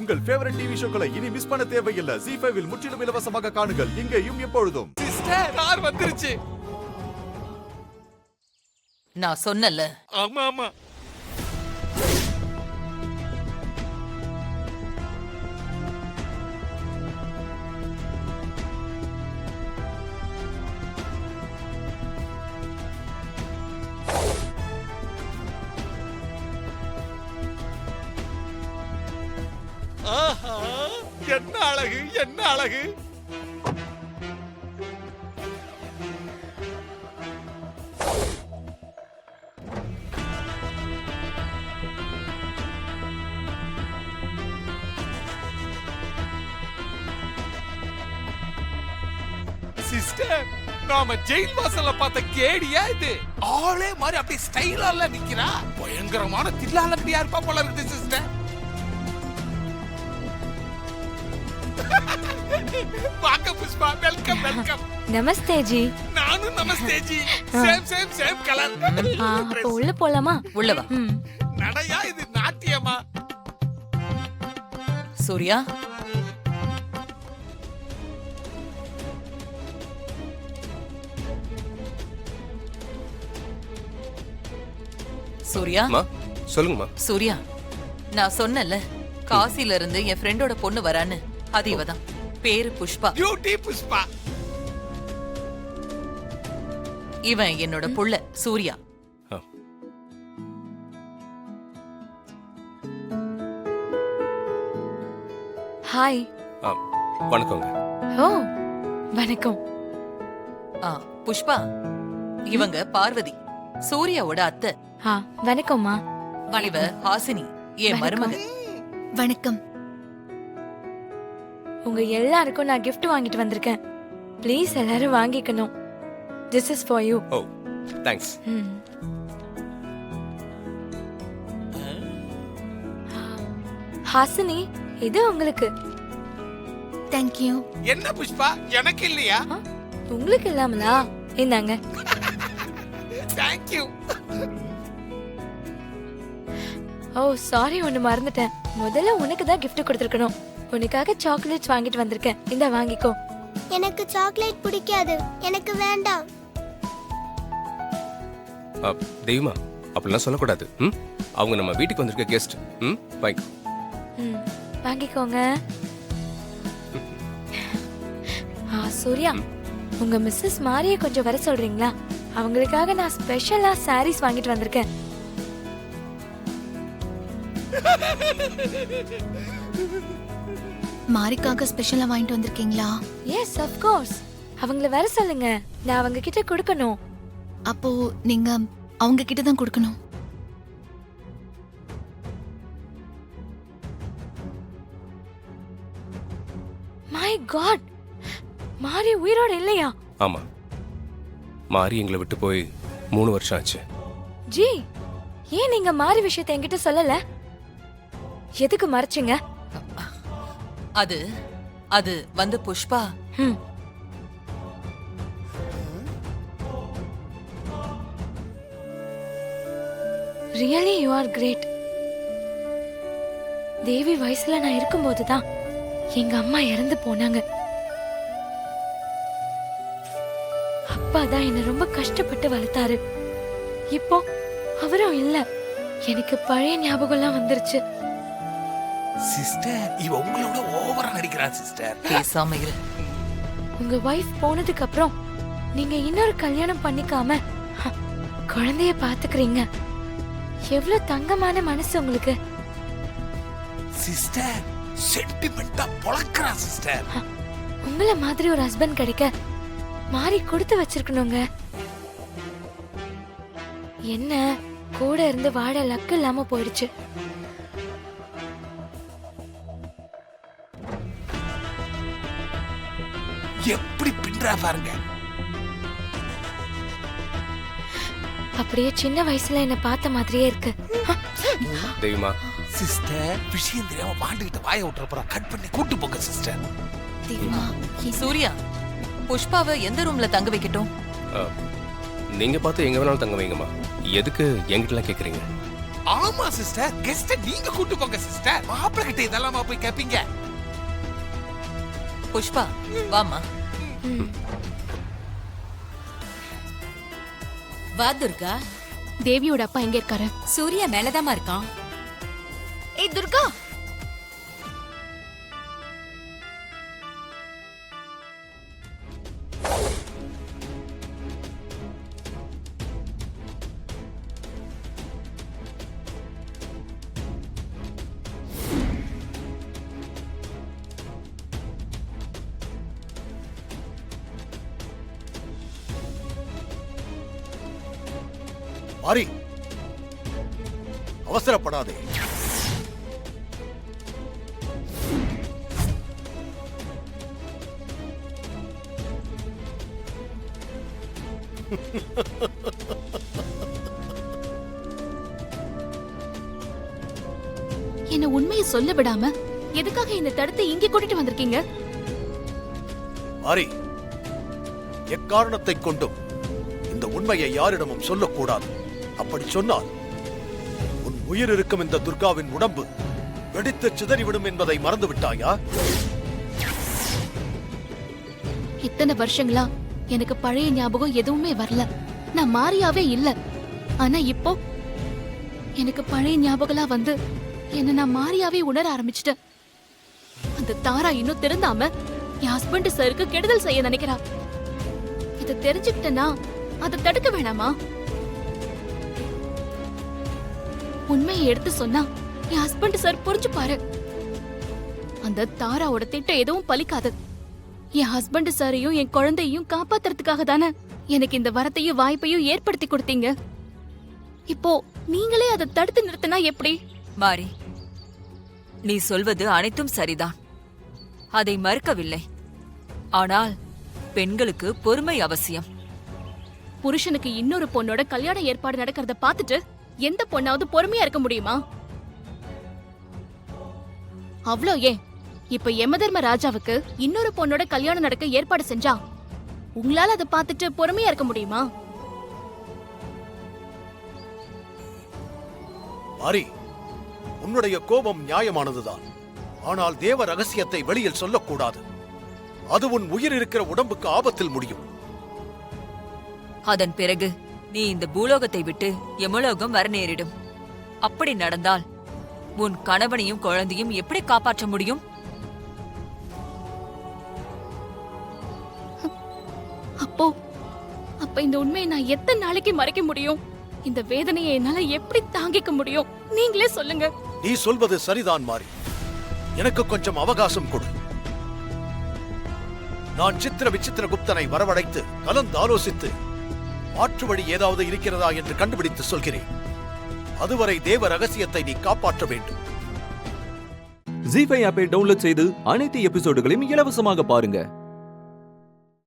உங்கள் favourite TV ஷோக்களை இனி miss பண்ண தேவையில்லை. ZEE5 இல் முற்றிலும் இலவசமாக காணுங்கள். இங்கேயும் எப்பொழுதும். சிஸ்டர் கார் வந்துருச்சு. நான் சொன்னல. ஆமா ஆமா. ஆஹா, என்ன அழகு, என்ன அழகு. சிஸ்டர், நாம ஜெயில் வாசல்ல பார்த்த கேடியா இது? ஆளே மாதிரி அப்படியே ஸ்டைலால நிக்கிறா. பயங்கரமான தில்லாலங்கடியா இருப்பா போல இருக்குது சிஸ்டர். வாங்க புஷ்பா, வெல்கம் வெல்கம். நமஸ்தே ஜி. நானும் நமஸ்தே ஜி. Same colour. அப்ப உள்ள போலாமா? உள்ள வா. நடையா இது நாட்டியமா? சூர்யா, சூர்யா, சொல்லுங்கம்மா. சூர்யா, நான் சொன்னல காசில இருந்து என் ஃப்ரெண்டோட பொண்ணு வரான்னு. அது இவதான். பேரு புஷ்பா. பியூட்டி புஷ்பா. இவன் என்னோட புள்ள சூர்யா. ஹாய். வணக்கங்க. ஓ வணக்கம். புஷ்பா, இவங்க பார்வதி, சூர்யாவோட அத்தை. வணக்கம்மா. இவ ஹாசினி, என் மருமக. வணக்கம். உங்க எல்லாருக்கும் நான் gift வாங்கிட்டு வந்திருக்கேன். ப்ளீஸ் எல்லாரும் வாங்கிக்கணும். This is for you. Oh, thanks. Hasini, இது உங்களுக்கு. Thank you. என்ன புஷ்பா, எனக்கு இல்லையா? உங்களுக்கு இல்லாமலா? இந்தாங்க. Thank you. ஓ சாரி, ஒன்னு மறந்துட்டேன். முதல்ல உனக்கு தான் gift கொடுத்திருக்கணும். உனக்காக சாக்லேட்ஸ் வாங்கிட்டு வந்திருக்கேன். இந்த வாங்கிக்கோ. எனக்கு சாக்லேட் பிடிக்காது, எனக்கு வேண்டாம். தெய்வமா, அப்படிலாம் சொல்லக்கூடாது. அவங்க நம்ம வீட்டுக்கு வந்திருக்க கெஸ்ட். வாங்கிக்கோ. வாங்கிக்கோங்க. சூர்யா, உங்க மிஸ்ஸஸ் மாரியை கொஞ்சம் வர சொல்றீங்களா? அவங்களுக்காக நான் ஸ்பெஷலா சாரீஸ் வாங்கிட்டு வந்திருக்கேன். மாரிக்காக ஸ்பெஷலா வாங்கிட்டு வந்திருக்கீங்களா? Yes of course. அவங்கள வர சொல்லுங்க, நான் அவங்க கிட்ட கொடுக்கணும். அப்போ நீங்க அவங்க கிட்ட தான் கொடுக்கணும். மை காட், மாரி உயிரோட இல்லையா? ஆமா, மாரி எங்களை விட்டு போய் 3 வருஷம் ஆச்சு. ஜி, ஏன் நீங்க மாரி விஷயத்தை என்கிட்ட சொல்லல? எதுக்கு மறைச்சிங்க? அது அது வந்து Pushpa, really you are great. Devi வயசுல நான் இருக்கும்போதுதான் எங்க அம்மா இறந்து போனாங்க. அப்பா தான் என்ன ரொம்ப கஷ்டப்பட்டு வளர்த்தாரு. இப்போ அவரும் இல்ல. எனக்கு பழைய ஞாபகம்லாம் வந்துருச்சு. சிஸ்டர், இவ உங்களோட ஓவரா நடிக்கிறா சிஸ்டர். பேசாம இரு. உங்க வைஃப் போனதுக்கு அப்புறம் நீங்க இன்னொரு கல்யாணம் பண்ணிக்காம குழந்தைய பாத்துக்கிறீங்க. எவ்வளவு தங்கமான மனசு உங்களுக்கு. சிஸ்டர், சென்டிமெண்டா பொளக்குறா சிஸ்டர். உங்கள மாதிரி ஒரு ஹஸ்பண்ட் கிடைக்க மாறி கொடுத்து வச்சிருக்கணுங்க. என்ன கூட இருந்து வாட லக்கு இல்லாம போயிடுச்சு. எப்படி பின்றா பாருங்க. அப்படியே சின்ன வயசுல என்ன பார்த்த மாதிரியே இருக்கு. தெய்வமா, சிஸ்டர், விஷயம் தெரியாம பாண்டுகிட்ட வாய விட்டுற போறா. கட் பண்ணி கூட்டு போங்க சிஸ்டர். சூர்யா, புஷ்பாவை எந்த ரூம்ல தங்க வைக்கட்டும்? நீங்க பார்த்து எங்க வேணாலும் தங்க வைங்கம்மா. எதுக்கு என்கிட்டலாம் கேக்குறீங்க? ஆமா சிஸ்டர், கெஸ்ட நீங்க கூட்டு போங்க சிஸ்டர். மாப்பிள்ளை கிட்ட இதெல்லாமா போய் கேப்பீங்க? புஷ்பா வாமா. வா துர்கா. தேவியோட அப்பா எங்க இருக்காரு? சூர்யா மேலதாமா இருக்கான். ஏய் துர்கா, மாறி, அவசரப்படாதே. என்ன உண்மையை சொல்ல விடாம எதுக்காக இந்த தடுத்து இங்க கூட்டிட்டு வந்திருக்கீங்க? மாறி, எக்காரணத்தை கொண்டும் இந்த உண்மையை யாரிடமும் சொல்லக்கூடாது. அப்படி சொன்னால் உன் உயிர் இருக்கும் இந்த துர்காவின் உடம்பு வெடித்து சிதறிவிடும் என்பதை மறந்து விட்டாயா? இத்தனை வருஷங்களா எனக்கு பழைய ஞாபகம் எதுவுமே வரல. நான் மாறியாவே இல்ல. ஆனா இப்போ எனக்கு பழைய ஞாபகம்லாம் வந்து என்ன நான் மாறியாவே உணர ஆரம்பிச்சிட்டேன். அந்த தாரா இன்னும் திருந்தாம என் ஹஸ்பண்ட் சருக்கு கெடுதல் செய்ய நினைக்கிறா. இதை தெரிஞ்சுக்கிட்டேன்னா அதை தடுக்க வேணாமா? உண்மையை எடுத்து சொன்னா என் ஹஸ்பண்ட் சார் புரிஞ்சுப்பாரு. அந்த தாராவோட திட்டம் எதுவும் பலிக்காது. என் ஹஸ்பண்ட் சாரையும் என் குழந்தையும் காப்பாத்துறதுக்காக தானே எனக்கு இந்த வரத்தையும் வாய்ப்பையும் ஏற்படுத்தி கொடுத்தீங்க. இப்போ நீங்களே அதை தடுத்து நிறுத்தினா எப்படி? மாறி, நீ சொல்வது அனைத்தும் சரிதான், அதை மறுக்கவில்லை. ஆனால் பெண்களுக்கு பொறுமை அவசியம். புருஷனுக்கு இன்னொரு பொண்ணோட கல்யாண ஏற்பாடு நடக்கிறத பார்த்துட்டு எந்த பொண்ணாவது பொறுமையா இருக்க முடியுமா? அவ்வளோ ஏன், இப்ப யமதர்ம ராஜாவுக்கு இன்னொரு பொண்ணோட கல்யாணம் நடக்க ஏற்பாடு செஞ்சா உங்களால அதை பார்த்துட்டு பொறுமையா இருக்க முடியுமா? மாறி, உன்னுடைய கோபம் நியாயமானதுதான். ஆனால் தேவ ரகசியத்தை வெளியில் சொல்லக்கூடாது. அது உன் உயிர் இருக்கிற உடம்புக்கு ஆபத்தில் முடியும். அதன் பிறகு நீ இந்த பூலோகத்தை விட்டு யமலோகம் வர நேரிடும். அப்படி நடந்தால் உன் கணவனையும் குழந்தையும் எப்படி காப்பாற்ற முடியும்? அப்ப இந்த உண்மையை நான் எத்தனை நாளைக்கு மறைக்க முடியும்? இந்த வேதனையை என்னால எப்படி தாங்கிக்க முடியும்? நீங்களே சொல்லுங்க. நீ சொல்வது சரிதான் மாறி. எனக்கு கொஞ்சம் அவகாசம் கொடு. நான் சித்திர விசித்திர குப்தனை வரவழைத்து கலந்து ஆலோசித்து மாற்று வழி ஏதாவது இருக்கிறதா என்று கண்டுபிடித்து சொல்கிறேன். அதுவரை தேவ ரகசியத்தை நீ காப்பாற்ற வேண்டும். ஜீ5 ஆப்பை டவுன்லோட் செய்து அனைத்து எபிசோடுகளையும் இலவசமாக பாருங்க.